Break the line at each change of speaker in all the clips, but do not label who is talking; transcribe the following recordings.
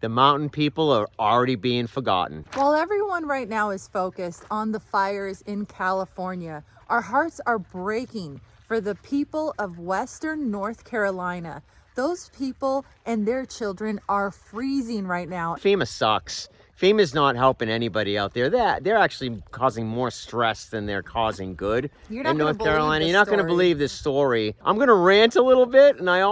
The mountain people are already being forgotten.
While everyone right now is focused on the fires in California, our hearts are breaking for the people of Western North Carolina. Those people and their children are freezing right now.
FEMA sucks. FEMA's not helping anybody out there. They're actually causing more stress than they're causing good in North Carolina. You're not going to believe this story. I'm going to rant a little bit, and I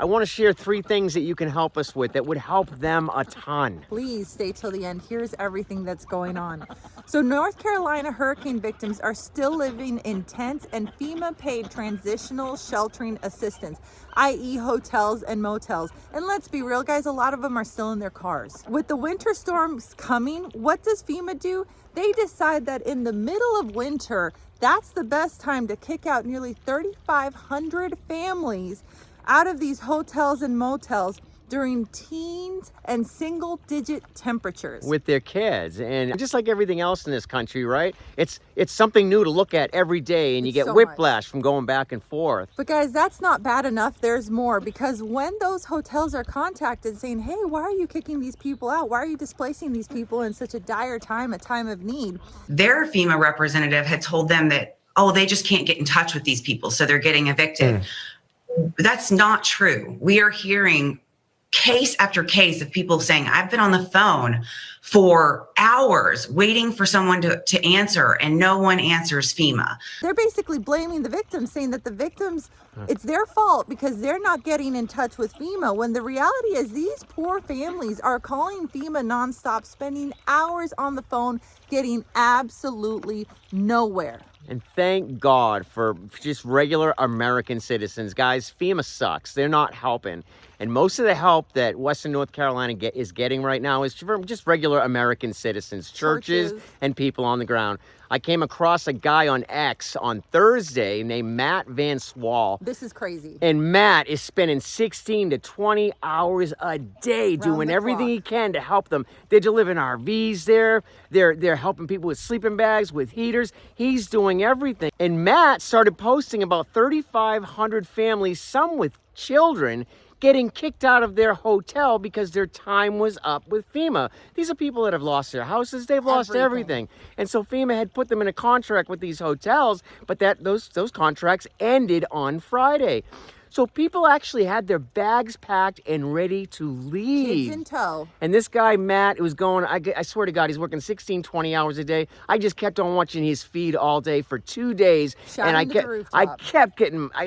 want to share 3 things that you can help us with that would help them a ton.
Please stay till the end. Here's everything that's going on. So North Carolina hurricane victims are still living in tents and FEMA paid transitional sheltering assistance, i.e. hotels and motels. And let's be real, guys, a lot of them are still in their cars. With the winter storms coming, what does FEMA do? They decide that in the middle of winter, that's the best time to kick out nearly 3,500 families out of these hotels and motels during teens and single-digit temperatures.
With their kids. And just like everything else in this country, right? It's something new to look at every day, and you get whiplash from going back and forth.
But guys, that's not bad enough. There's more, because when those hotels are contacted saying, hey, why are you kicking these people out? Why are you displacing these people in such a dire time, a time of need?
Their FEMA representative had told them that, oh, they just can't get in touch with these people, so they're getting evicted. That's not true. We are hearing case after case of people saying, I've been on the phone for hours waiting for someone to answer, and no one answers FEMA.
They're basically blaming the victims, saying that the victims, it's their fault because they're not getting in touch with FEMA, when the reality is these poor families are calling FEMA nonstop, spending hours on the phone, getting absolutely nowhere.
And thank God for just regular American citizens. Guys, FEMA sucks. They're not helping. And most of the help that Western North Carolina is getting right now is from just regular American citizens, churches, and people on the ground. I came across a guy on X on Thursday named Matt Van Swall.
This is crazy.
And Matt is spending 16 to 20 hours a day doing everything he can to help them. They're delivering RVs there. They're helping people with sleeping bags, with heaters. He's doing everything. And Matt started posting about 3,500 families, some with children, getting kicked out of their hotel because their time was up with FEMA. These are people that have lost their houses. They've lost everything. And so FEMA had put them in a contract with these hotels, but those contracts ended on Friday. So people actually had their bags packed and ready to leave.
Kids in tow.
And this guy, Matt, was going, I swear to God, he's working 16, 20 hours a day. I just kept on watching his feed all day for 2 days. And I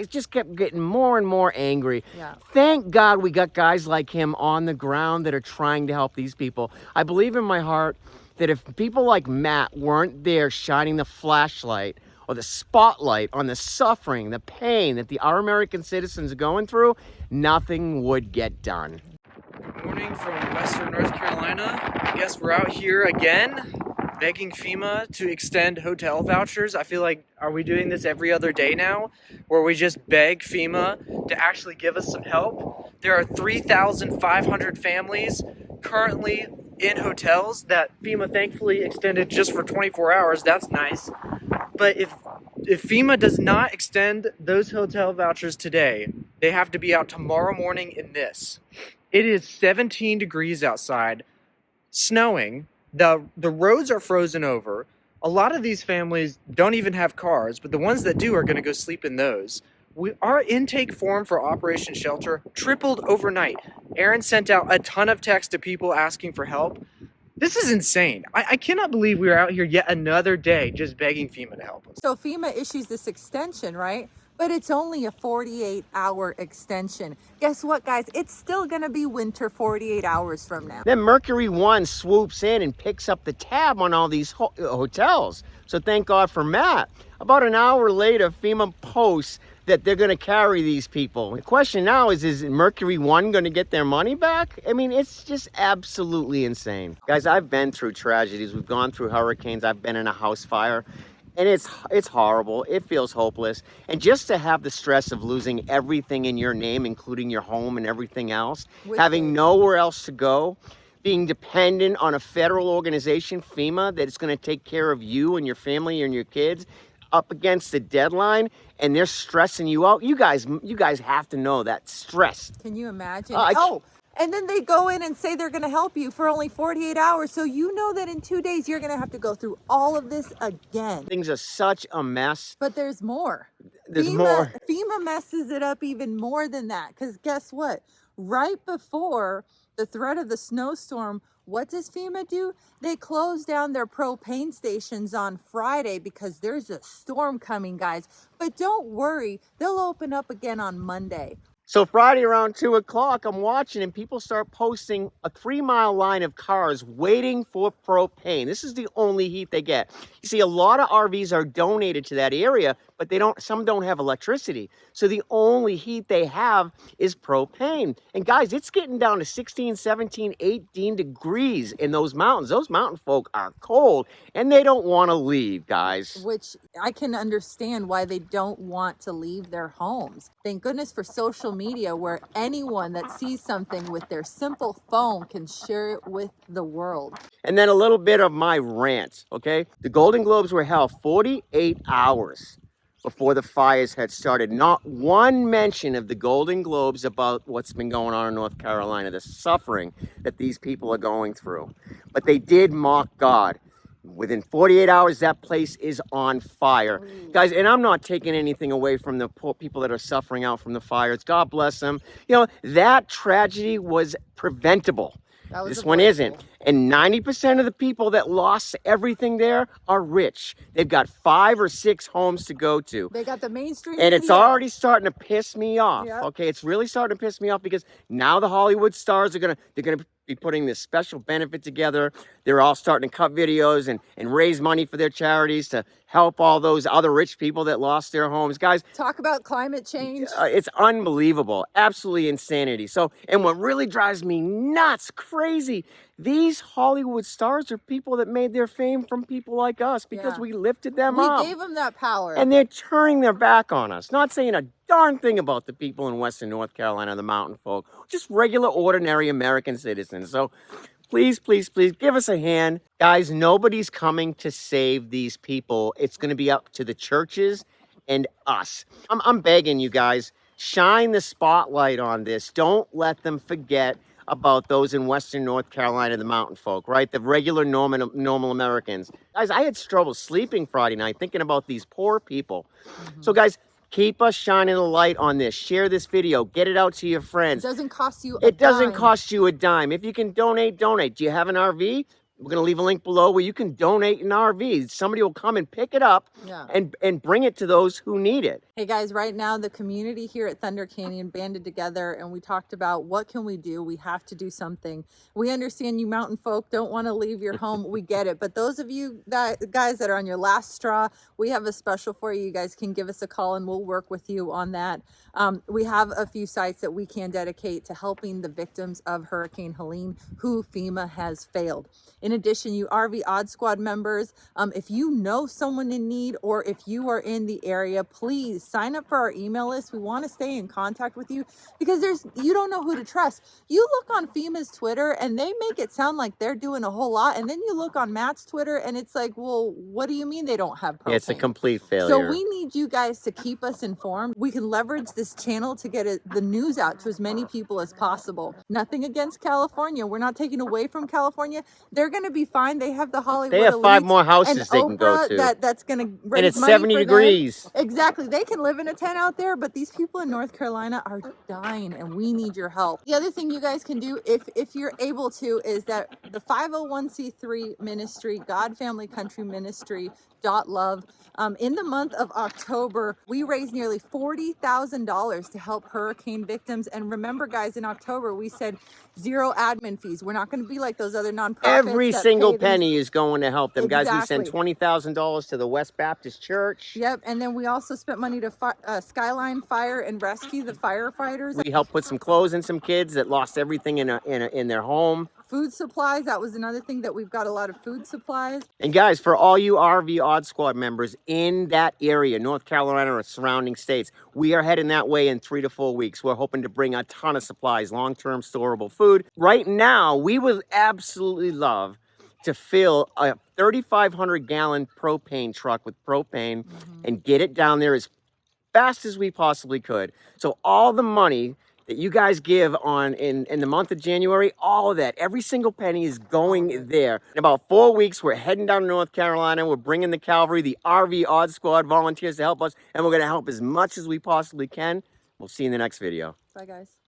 just kept getting more and more angry.
Yeah.
Thank God we got guys like him on the ground that are trying to help these people. I believe in my heart that if people like Matt weren't there shining the flashlight or the spotlight on the suffering, the pain that our American citizens are going through, nothing would get done.
Good morning from Western North Carolina. I guess we're out here again, begging FEMA to extend hotel vouchers. I feel like, are we doing this every other day now, where we just beg FEMA to actually give us some help? There are 3,500 families currently in hotels that FEMA thankfully extended just for 24 hours. That's nice. But if FEMA does not extend those hotel vouchers today, they have to be out tomorrow morning in this. It is 17 degrees outside, snowing, the roads are frozen over. A lot of these families don't even have cars, but the ones that do are going to go sleep in those. Our intake form for Operation Shelter tripled overnight. Aaron sent out a ton of texts to people asking for help. This is insane. I cannot believe we are out here yet another day just begging FEMA to help us.
So FEMA issues this extension, right? But it's only a 48-hour extension. Guess what, guys? It's still going to be winter 48 hours from now.
Then Mercury One swoops in and picks up the tab on all these hotels. So thank God for Matt. About an hour later, FEMA posts that they're going to carry these people. The question now is Mercury One going to get their money back? I mean, it's just absolutely insane. Guys, I've been through tragedies. We've gone through hurricanes. I've been in a house fire. And it's horrible. It feels hopeless. And just to have the stress of losing everything in your name, including your home and everything else, having nowhere else to go, being dependent on a federal organization, FEMA, that is going to take care of you and your family and your kids, up against the deadline, and they're stressing you out. You guys have to know that stress.
Can you imagine? And then they go in and say they're going to help you for only 48 hours. So you know that in 2 days, you're going to have to go through all of this again.
Things are such a mess.
But there's more.
There's more.
FEMA messes it up even more than that. Because guess what? Right before the threat of the snowstorm, what does FEMA do? They close down their propane stations on Friday because there's a storm coming, guys. But don't worry, they'll open up again on Monday.
So Friday around 2 o'clock, I'm watching and people start posting a 3-mile line of cars waiting for propane. This is the only heat they get. You see, a lot of RVs are donated to that area, but some don't have electricity. So the only heat they have is propane. And guys, it's getting down to 16, 17, 18 degrees in those mountains. Those mountain folk are cold and they don't want to leave, guys.
Which I can understand why they don't want to leave their homes. Thank goodness for social media, where anyone that sees something with their simple phone can share it with the world.
And then a little bit of my rant, okay? The Golden Globes were held 48 hours before the fires had started. Not one mention of the Golden Globes about what's been going on in North Carolina, the suffering that these people are going through. But they did mock God. Within 48 hours, that place is on fire. Guys, and I'm not taking anything away from the poor people that are suffering out from the fires. God bless them. You know, that tragedy was preventable. This one isn't. And 90% of the people that lost everything there are rich. They've got 5 or 6 homes to go to.
They got the mainstream
And it's
media.
already starting to piss me off.
Yep.
Okay, it's really starting to piss me off because now the Hollywood stars they're gonna be putting this special benefit together. They're all starting to cut videos and raise money for their charities to help all those other rich people that lost their homes. Guys,
Talk about climate change.
it's unbelievable. Absolutely insanity. So, and what really drives me nuts, crazy, these Hollywood stars are people that made their fame from people like us because
Yeah.
we lifted them
We
up.
gave them that power.
And they're turning their back on us, not saying a darn thing about the people in Western North Carolina, the mountain folk, just regular, ordinary American citizens. So please, please, please give us a hand. Guys, nobody's coming to save these people. It's going to be up to the churches and us. I'm begging you guys, shine the spotlight on this. Don't let them forget about those in Western North Carolina, the mountain folk, right? The regular normal Americans. Guys, I had trouble sleeping Friday night thinking about these poor people. So guys, keep us shining the light on this. Share this video. Get it out to your friends.
It doesn't cost you
It doesn't cost you a dime. If you can donate, donate. Do you have an RV? We're going to leave a link below where you can donate an RV. Somebody will come and pick it up and bring it to those who need it.
Hey guys, right now the community here at Thunder Canyon banded together and we talked about what can we do? We have to do something. We understand you mountain folk don't want to leave your home. We get it. But those of you guys that are on your last straw, we have a special for you. You guys can give us a call and we'll work with you on that. We have a few sites that we can dedicate to helping the victims of Hurricane Helene who FEMA has failed. In addition, you RV Odd Squad members, if you know someone in need or if you are in the area, please sign up for our email list. We want to stay in contact with you because you don't know who to trust. You look on FEMA's Twitter and they make it sound like they're doing a whole lot. And then you look on Matt's Twitter and it's like, well, what do you mean they don't have propane?
Yeah, it's a complete failure.
So we need you guys to keep us informed. We can leverage this channel to get the news out to as many people as possible. Nothing against California. We're not taking away from California. They're going to be fine. They have the Hollywood
They have 5 more houses
and
they can go
Oprah
to.
That's going to raise
and it's
money
70
for
degrees.
them. Exactly. They can live in a tent out there, but these people in North Carolina are dying and we need your help. The other thing you guys can do if you're able to is that the 501c3 ministry, God Family Country Ministry .love. In the month of October, we raised nearly $40,000 to help hurricane victims. And remember, guys, in October, we said 0 admin fees. We're not going to be like those other nonprofits.
Every single penny is going to help them.
Exactly.
Guys, we sent $20,000 to the West Baptist Church.
Yep. And then we also spent money to Skyline Fire and Rescue, the firefighters.
We helped put some clothes in some kids that lost everything in their home.
Food supplies, that was another thing that we've got a lot of food supplies.
And guys, for all you RV Odd Squad members in that area, North Carolina or surrounding states, we are heading that way in 3 to 4 weeks. We're hoping to bring a ton of supplies, long-term storable food. Right now, we would absolutely love to fill a 3,500-gallon propane truck with propane and get it down there as fast as we possibly could. So all the money that you guys give on in the month of January, all of that, every single penny is going there. In about 4 weeks, we're heading down to North Carolina. We're bringing the cavalry, the RV Odd Squad volunteers to help us, and we're going to help as much as we possibly can. We'll see you in the next video.
Bye, guys.